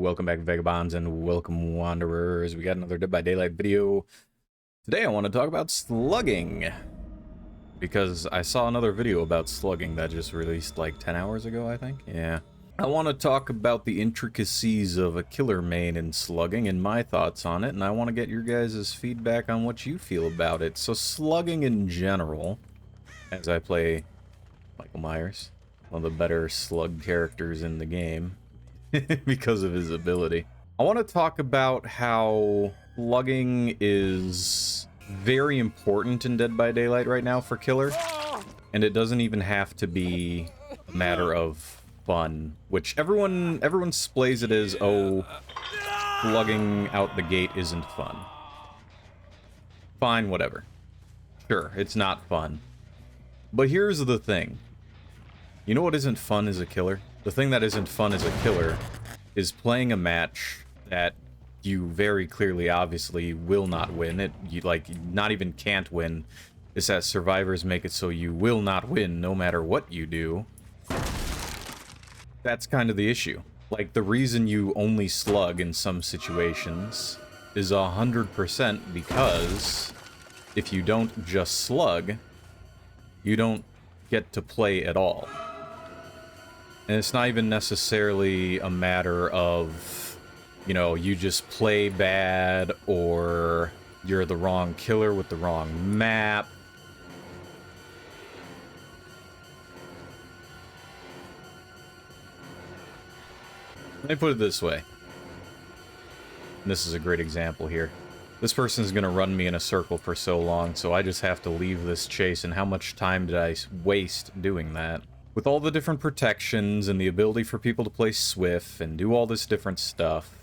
welcome back Vagabonds and welcome Wanderers. We got another Dead by Daylight video. Today I want to talk about slugging, because I saw another video about slugging that just released like 10 hours ago, I think. Yeah. I want to talk about the intricacies of a killer main in slugging and my thoughts on it, and I want to get your guys' feedback on what you feel about it. So slugging in general, as I play Michael Myers, one of the better slug characters in the game, because of his ability. I want to talk about how slugging is very important in Dead by Daylight right now for killer, and it doesn't even have to be a matter of fun, which everyone displays it as, oh, slugging out the gate isn't fun. Fine, whatever. Sure, it's not fun. But here's the thing. You know what isn't fun as a killer? The thing that isn't fun as a killer is playing a match that you very clearly, obviously, will not win. You, like, not even can't win. Is that survivors make it so you will not win no matter what you do. That's kind of the issue. Like, the reason you only slug in some situations is 100% because if you don't just slug, you don't get to play at all. And it's not even necessarily a matter of, you know, you just play bad or you're the wrong killer with the wrong map. Let me put it this way. And this is a great example here. This person's gonna run me in a circle for so long, so I just have to leave this chase, and how much time did I waste doing that? With all the different protections and the ability for people to play swift and do all this different stuff,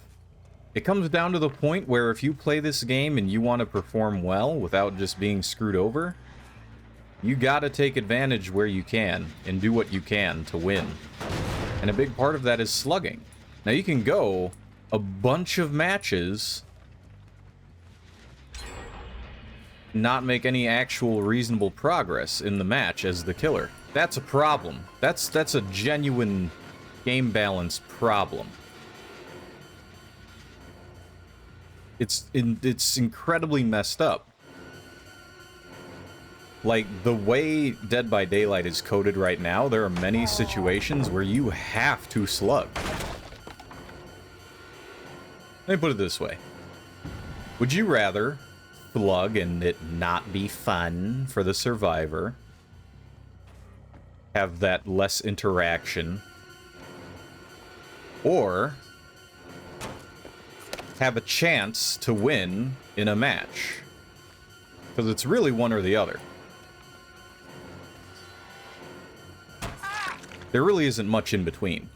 it comes down to the point where if you play this game and you want to perform well without just being screwed over, you gotta take advantage where you can and do what you can to win. And a big part of that is slugging. Now you can go a bunch of matches, not make any actual reasonable progress in the match as the killer. That's a problem. That's a genuine game balance problem. It's incredibly messed up. Like, the way Dead by Daylight is coded right now, there are many situations where you have to slug. Let me put it this way. Would you rather slug and it not be fun for the survivor, have that less interaction, or have a chance to win in a match? Because it's really one or the other. There really isn't much in between.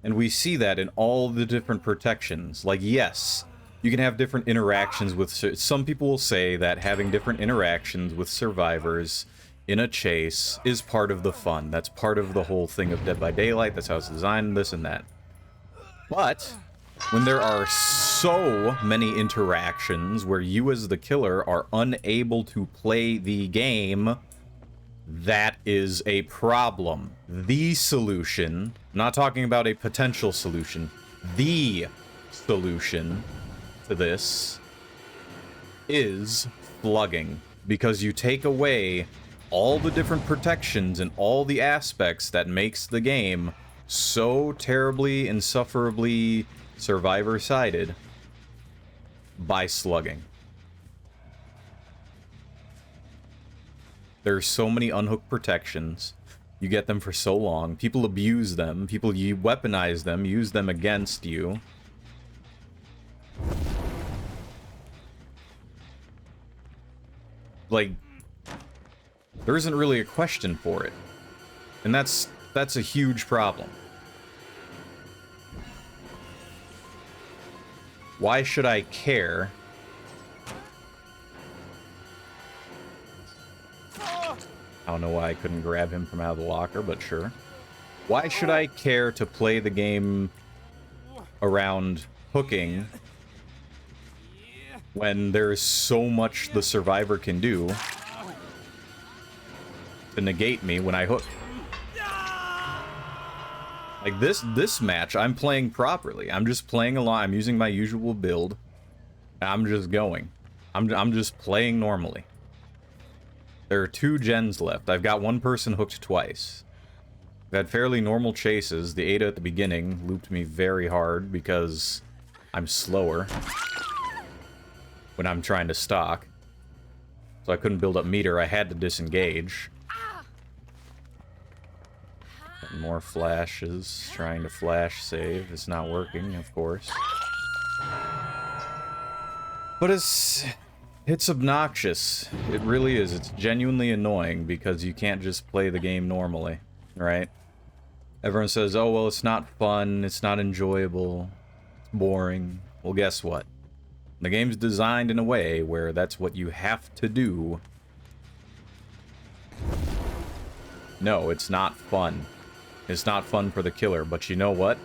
And we see that in all the different protections. Like, yes, you can have different interactions with... Some people will say that having different interactions with survivors in a chase is part of the fun. That's part of the whole thing of Dead by Daylight. That's how it's designed, this and that. But when there are so many interactions where you as the killer are unable to play the game, that is a problem. The solution, I'm not talking about a potential solution, the solution to this is slugging. Because you take away all the different protections and all the aspects that makes the game so terribly, insufferably survivor-sided by slugging. There's so many unhooked protections. You get them for so long. People abuse them. People weaponize them, use them against you. Like, there isn't really a question for it. And that's a huge problem. Why should I care? I don't know why I couldn't grab him from out of the locker, but sure. Why should I care to play the game around hooking when there's so much the survivor can do to negate me when I hook? Like, this match, I'm playing properly. I'm just playing along. I'm using my usual build. I'm just going. I'm just playing normally. There are 2 gens left. I've got one person hooked twice. I've had fairly normal chases. The Ada at the beginning looped me very hard because I'm slower when I'm trying to stock. So I couldn't build up meter. I had to disengage. And more flashes. Trying to flash save. It's not working, of course. But it's obnoxious. It really is. It's genuinely annoying because you can't just play the game normally, right? Everyone says, oh, well, it's not fun, it's not enjoyable, it's boring. Well, guess what? The game's designed in a way where that's what you have to do. No, it's not fun. It's not fun for the killer, but you know what?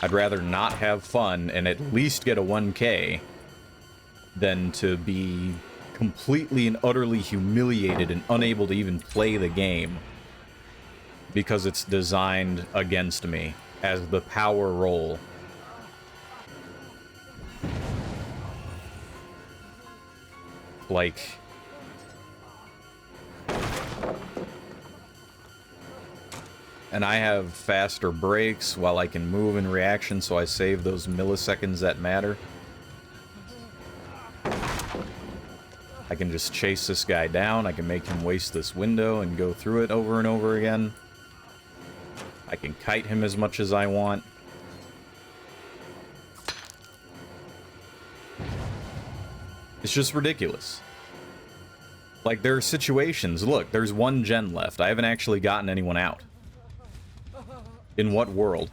I'd rather not have fun and at least get a 1K than to be completely and utterly humiliated and unable to even play the game because it's designed against me as the power role. Like, and I have faster brakes while I can move in reaction, so I save those milliseconds that matter. I can just chase this guy down, I can make him waste this window and go through it over and over again. I can kite him as much as I want. It's just ridiculous. Like, there are situations, look, there's 1 gen left. I haven't actually gotten anyone out. In what world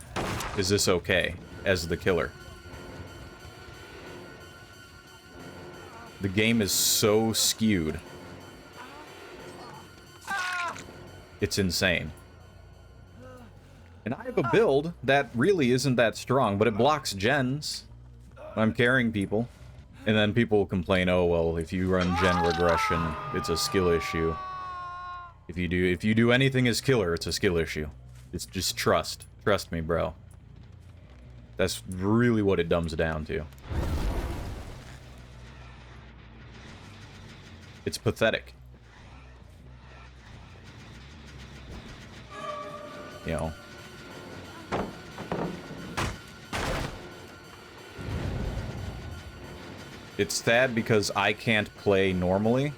is this okay as the killer? The game is so skewed. It's insane. And I have a build that really isn't that strong, but it blocks gens when I'm carrying people. And then people will complain, oh, well, if you run gen regression, it's a skill issue. If you do anything as killer, it's a skill issue. It's just trust. Trust me, bro. That's really what it dumbs down to. It's pathetic. You know. It's sad because I can't play normally,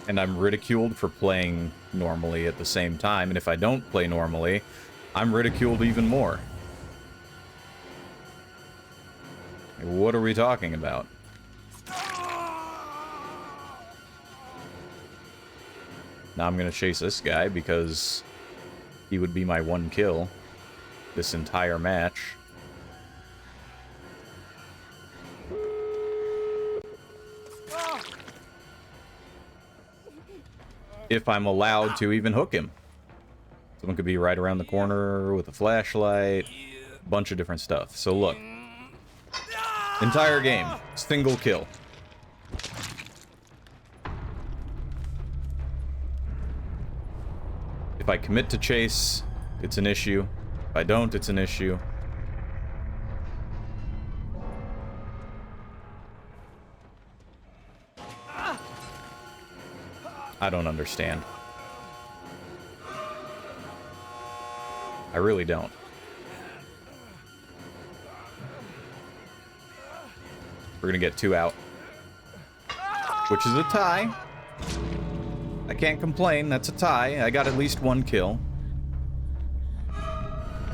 and I'm ridiculed for playing normally at the same time, and if I don't play normally, I'm ridiculed even more. What are we talking about? Now I'm gonna chase this guy because he would be my 1 kill this entire match. If I'm allowed to even hook him. Someone could be right around the corner with a flashlight, a bunch of different stuff. So look, entire game, single kill. If I commit to chase, it's an issue. If I don't, it's an issue. I don't understand. I really don't. We're gonna get 2 out. Which is a tie. I can't complain, that's a tie. I got at least 1 kill.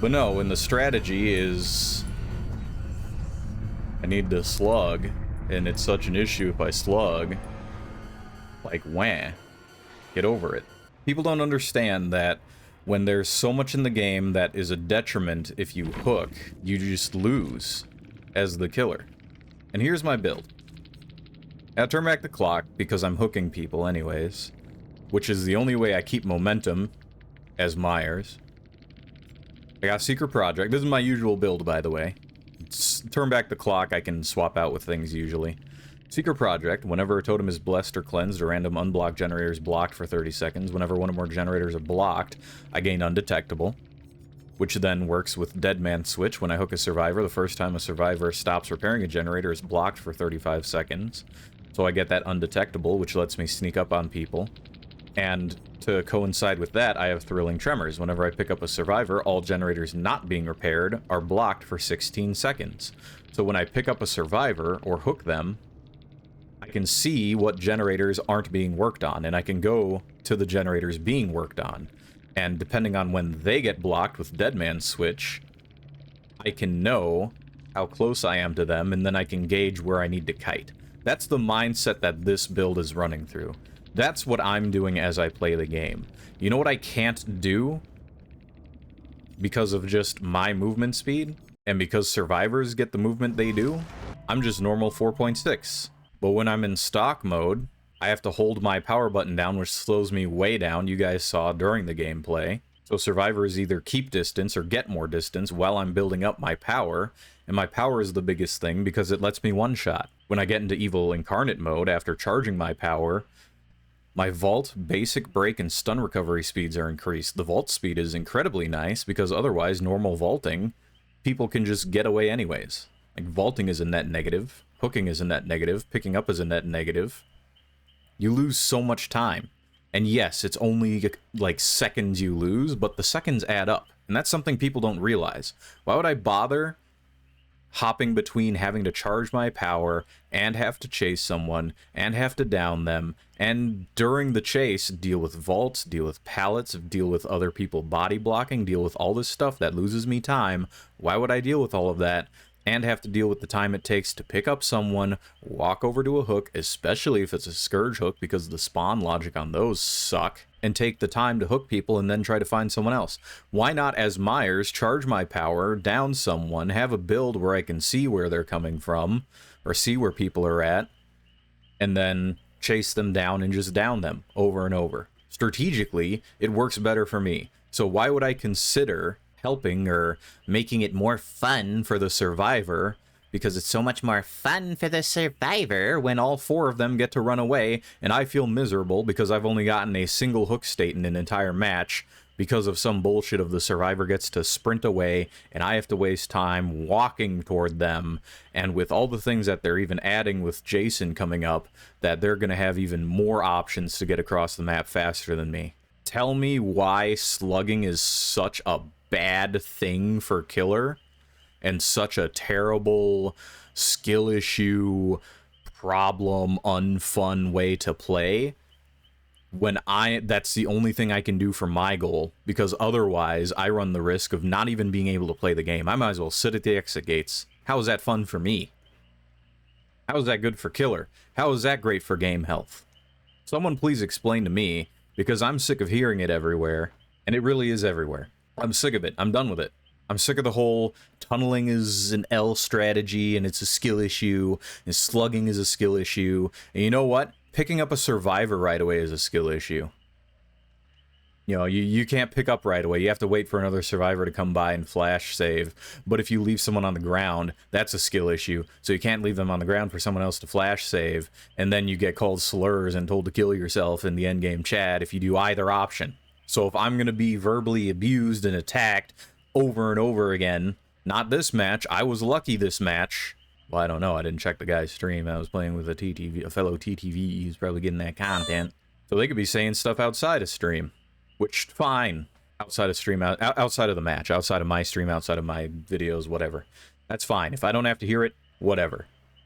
But no, and the strategy is... I need to slug, and it's such an issue if I slug. Like, wah. Get over it. People don't understand that when there's so much in the game that is a detriment if you hook, you just lose as the killer. And here's my build. I turn back the clock because I'm hooking people anyways, which is the only way I keep momentum as Myers. I got Secret Project. This is my usual build, by the way. Turn back the clock, I can swap out with things usually. Secret Project, whenever a totem is blessed or cleansed, a random unblocked generator is blocked for 30 seconds. Whenever one or more generators are blocked, I gain Undetectable. which then works with Dead Man Switch. When I hook a survivor, the first time a survivor stops repairing a generator is blocked for 35 seconds. So I get that undetectable, which lets me sneak up on people. And to coincide with that, I have Thrilling Tremors. Whenever I pick up a survivor, all generators not being repaired are blocked for 16 seconds. So when I pick up a survivor or hook them, I can see what generators aren't being worked on, and I can go to the generators being worked on. And depending on when they get blocked with Dead Man Switch, I can know how close I am to them, and then I can gauge where I need to kite. That's the mindset that this build is running through. That's what I'm doing as I play the game. You know what I can't do? Because of just my movement speed, and because survivors get the movement they do, I'm just normal 4.6. But when I'm in stock mode, I have to hold my power button down, which slows me way down. You guys saw during the gameplay. So survivors either keep distance or get more distance while I'm building up my power. And my power is the biggest thing because it lets me one-shot. When I get into Evil Incarnate mode, after charging my power, my vault, basic, break, and stun recovery speeds are increased. The vault speed is incredibly nice because otherwise, normal vaulting, people can just get away anyways. Like, vaulting is a net negative. Hooking is a net negative. Picking up is a net negative. You lose so much time. And yes, it's only like seconds you lose, but the seconds add up. And that's something people don't realize. Why would I bother hopping between having to charge my power and have to chase someone and have to down them, and during the chase deal with vaults, deal with pallets, deal with other people body blocking, deal with all this stuff that loses me time? Why would I deal with all of that and have to deal with the time it takes to pick up someone, walk over to a hook, especially if it's a Scourge hook because the spawn logic on those suck, and take the time to hook people and then try to find someone else? Why not, as Myers, charge my power, down someone, have a build where I can see where they're coming from, or see where people are at, and then chase them down and just down them over and over? Strategically, it works better for me. So why would I consider helping or making it more fun for the survivor? Because it's so much more fun for the survivor when all four of them get to run away, and I feel miserable because I've only gotten a single hook state in an entire match because of some bullshit of the survivor gets to sprint away, and I have to waste time walking toward them, and with all the things that they're even adding with Jason coming up, that they're going to have even more options to get across the map faster than me. Tell me why slugging is such a bad thing for killer and such a terrible skill issue, problem, unfun way to play when that's the only thing I can do for my goal, because otherwise I run the risk of not even being able to play the game. I might as well sit at the exit gates. How is that fun for me? How is that good for killer? How is that great for game health? Someone please explain to me, because I'm sick of hearing it everywhere, and it really is everywhere. I'm sick of it. I'm done with it. I'm sick of the whole tunneling is an L strategy and it's a skill issue, and slugging is a skill issue. And you know what? Picking up a survivor right away is a skill issue. You know, you can't pick up right away. You have to wait for another survivor to come by and flash save. But if you leave someone on the ground, that's a skill issue. So you can't leave them on the ground for someone else to flash save, and then you get called slurs and told to kill yourself in the endgame chat if you do either option. So if I'm going to be verbally abused and attacked over and over again, not this match, I was lucky this match. Well, I don't know, I didn't check the guy's stream. I was playing with a fellow TTV, he's probably getting that content. So they could be saying stuff outside of stream, which, fine. Outside of stream, outside of the match, outside of my stream, outside of my videos, whatever. That's fine. If I don't have to hear it, whatever.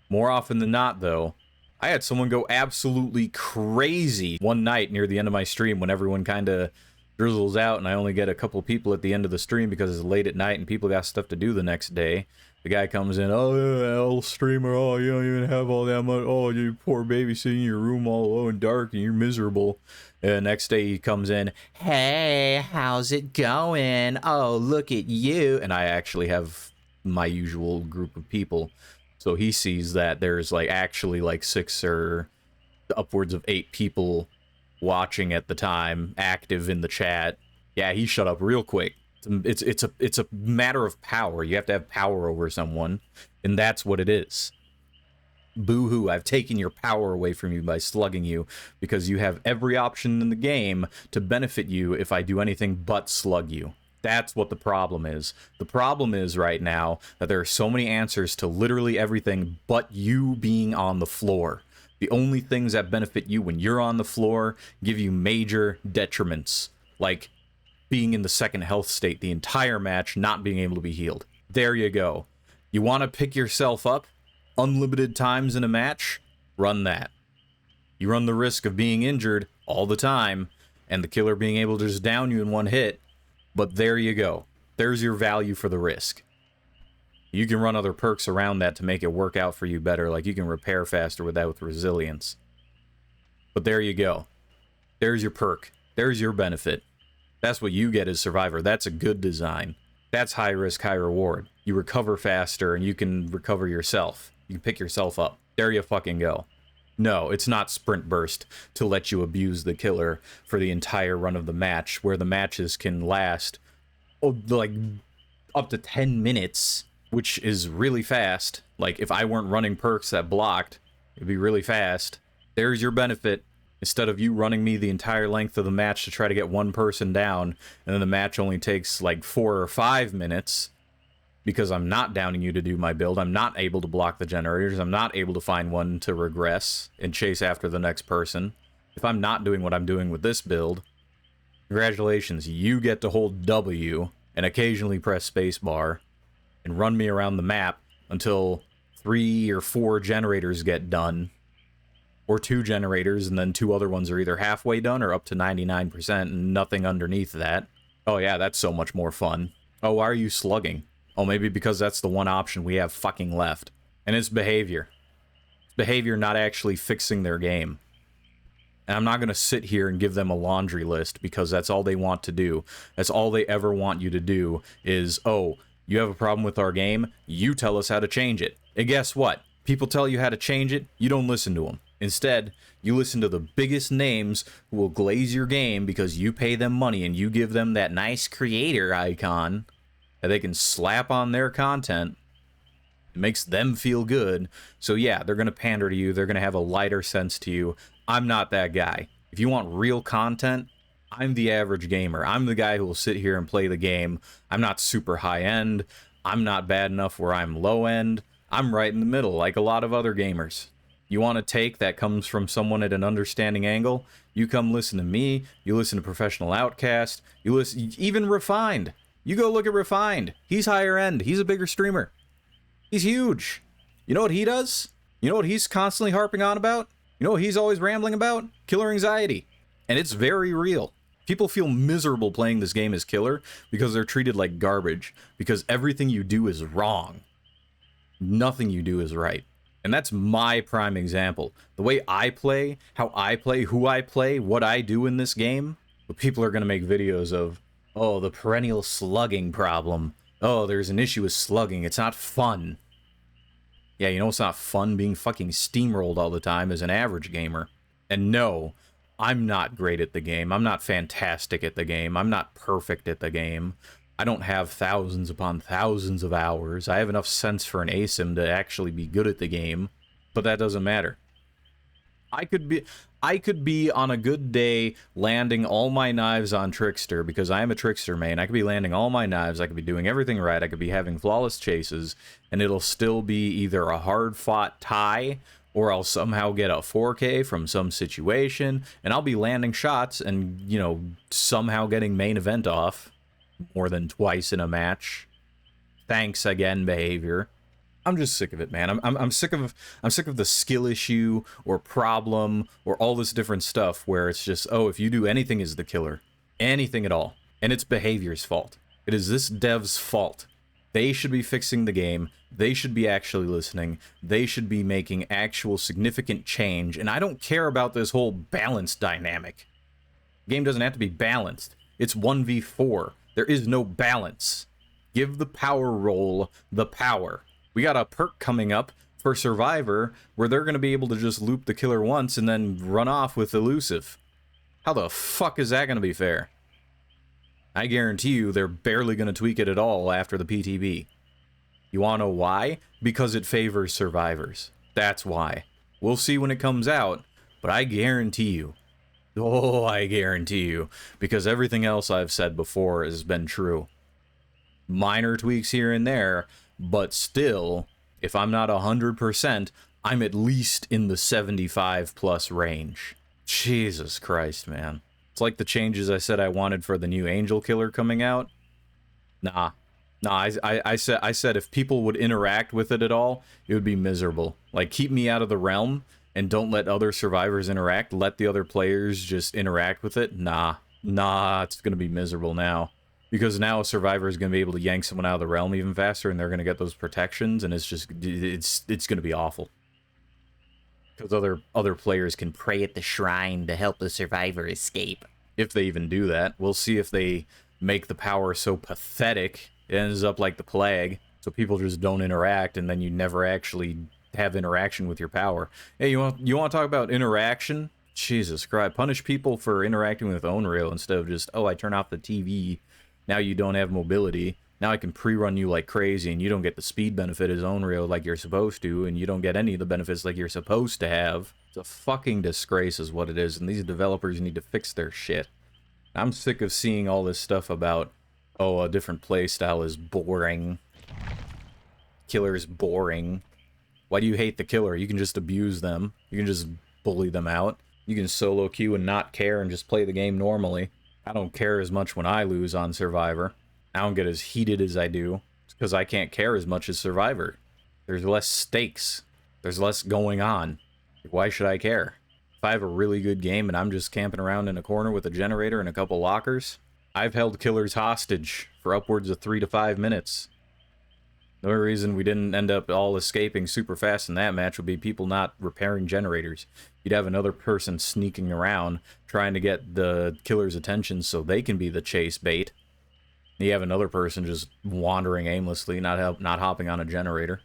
More often than not, though, I had someone go absolutely crazy one night near the end of my stream when everyone kind of drizzles out and I only get a couple people at the end of the stream because it's late at night and people got stuff to do the next day. The guy comes in, oh, yeah, L streamer, oh, you don't even have all that much, oh, you poor baby sitting in your room all alone and dark and you're miserable. And next day he comes in, hey, how's it going? Oh, look at you. And I actually have my usual group of people. So he sees that there's like actually like 6 or upwards of 8 people watching at the time, active in the chat. Yeah, he shut up real quick. It's a matter of power. You have to have power over someone, and that's what it is. Boo-hoo, I've taken your power away from you by slugging you, because you have every option in the game to benefit you if I do anything but slug you. That's what the problem is. The problem is right now that there are so many answers to literally everything but you being on the floor. The only things that benefit you when you're on the floor give you major detriments, like being in the second health state the entire match, not being able to be healed. There you go. You want to pick yourself up unlimited times in a match? Run that. You run the risk of being injured all the time and the killer being able to just down you in one hit, but there you go. There's your value for the risk. You can run other perks around that to make it work out for you better, like you can repair faster with that with resilience. But there you go. There's your perk. There's your benefit. That's what you get as Survivor. That's a good design. That's high risk, high reward. You recover faster and you can recover yourself. You can pick yourself up. There you fucking go. No, it's not sprint burst to let you abuse the killer for the entire run of the match, where the matches can last like up to 10 minutes, which is really fast. Like, if I weren't running perks that blocked, it'd be really fast. There's your benefit. Instead of you running me the entire length of the match to try to get one person down, and then the match only takes like 4 or 5 minutes, because I'm not downing you to do my build, I'm not able to block the generators, I'm not able to find one to regress and chase after the next person. If I'm not doing what I'm doing with this build, congratulations, you get to hold W and occasionally press spacebar and run me around the map until 3 or 4 generators get done. Or 2 generators, and then 2 other ones are either halfway done or up to 99% and nothing underneath that. Oh yeah, that's so much more fun. Oh, why are you slugging? Oh, maybe because that's the one option we have fucking left. And it's behavior. It's behavior not actually fixing their game. And I'm not going to sit here and give them a laundry list because that's all they want to do. That's all they ever want you to do is, oh, you have a problem with our game? You tell us how to change it. And guess what? People tell you how to change it, you don't listen to them. Instead, you listen to the biggest names who will glaze your game because you pay them money and you give them that nice creator icon that they can slap on their content. It makes them feel good. So yeah, they're going to pander to you. They're going to have a lighter sense to you. I'm not that guy. If you want real content, I'm the average gamer. I'm the guy who will sit here and play the game. I'm not super high end. I'm not bad enough where I'm low end. I'm right in the middle, like a lot of other gamers. You want a take that comes from someone at an understanding angle? You come listen to me. You listen to Professional Outcast. You listen, even Refined. You go look at Refined. He's higher end. He's a bigger streamer. He's huge. You know what he does? You know what he's constantly harping on about? You know what he's always rambling about? Killer anxiety. And it's very real. People feel miserable playing this game as killer because they're treated like garbage. Because everything you do is wrong. Nothing you do is right. And that's my prime example. The way I play, how I play, who I play, what I do in this game. But people are going to make videos of, oh, the perennial slugging problem. Oh, there's an issue with slugging. It's not fun. Yeah, you know it's not fun being fucking steamrolled all the time as an average gamer. And no, I'm not great at the game. I'm not fantastic at the game. I'm not perfect at the game. I don't have thousands upon thousands of hours. I have enough sense for an ASIM to actually be good at the game. But that doesn't matter. I could be on a good day landing all my knives on Trickster because I am a Trickster main. I could be landing all my knives. I could be doing everything right. I could be having flawless chases, and it'll still be either a hard-fought tie or I'll somehow get a 4K from some situation, and I'll be landing shots and, you know, somehow getting main event off more than twice in a match. Thanks again, behavior. I'm just sick of it, man. I'm sick of the skill issue or problem or all this different stuff where it's just, oh, if you do anything is the killer. Anything at all. And it's behavior's fault. It is this dev's fault. They should be fixing the game. They should be actually listening. They should be making actual significant change. And I don't care about this whole balance dynamic. The game doesn't have to be balanced. It's 1v4. There is no balance. Give the power roll the power. We got a perk coming up for Survivor where they're going to be able to just loop the killer once and then run off with Elusive. How the fuck is that going to be fair? I guarantee you they're barely going to tweak it at all after the PTB. You want to know why? Because it favors survivors. That's why. We'll see when it comes out, but I guarantee you. Oh, I guarantee you. Because everything else I've said before has been true. Minor tweaks here and there, but still, if I'm not 100%, I'm at least in the 75 plus range. Jesus Christ, man. It's like the changes I said I wanted for the new Angel Killer coming out. Nah. Nah, I said if people would interact with it at all, it would be miserable. Like, keep me out of the realm and don't let other survivors interact. Let the other players just interact with it. Nah. Nah, it's gonna be miserable now. Because now a survivor is gonna be able to yank someone out of the realm even faster, and they're gonna get those protections, and it's just, it's gonna be awful. Because other players can pray at the shrine to help the survivor escape. If they even do that. We'll see if they make the power so pathetic it ends up like the plague, so people just don't interact, and then you never actually have interaction with your power. Hey, you want to talk about interaction? Jesus Christ, punish people for interacting with Unreal instead of just, oh, I turn off the TV, now you don't have mobility, now I can pre-run you like crazy, and you don't get the speed benefit as Unreal like you're supposed to, and you don't get any of the benefits like you're supposed to have. It's a fucking disgrace is what it is, and these developers need to fix their shit. I'm sick of seeing all this stuff about, oh, a different playstyle is boring. Killer is boring. Why do you hate the killer? You can just abuse them. You can just bully them out. You can solo queue and not care and just play the game normally. I don't care as much when I lose on Survivor. I don't get as heated as I do. It's because I can't care as much as Survivor. There's less stakes. There's less going on. Why should I care? If I have a really good game and I'm just camping around in a corner with a generator and a couple lockers, I've held killers hostage for upwards of 3 to 5 minutes. The only reason we didn't end up all escaping super fast in that match would be people not repairing generators. You'd have another person sneaking around trying to get the killer's attention so they can be the chase bait. You have another person just wandering aimlessly, not hopping on a generator.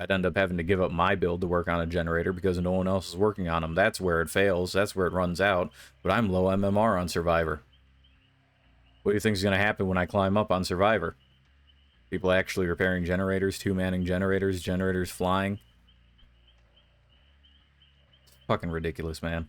I'd end up having to give up my build to work on a generator because no one else is working on them. That's where it fails. That's where it runs out. But I'm low MMR on Survivor. What do you think is going to happen when I climb up on Survivor? People actually repairing generators, two-manning generators, generators flying. It's fucking ridiculous, man.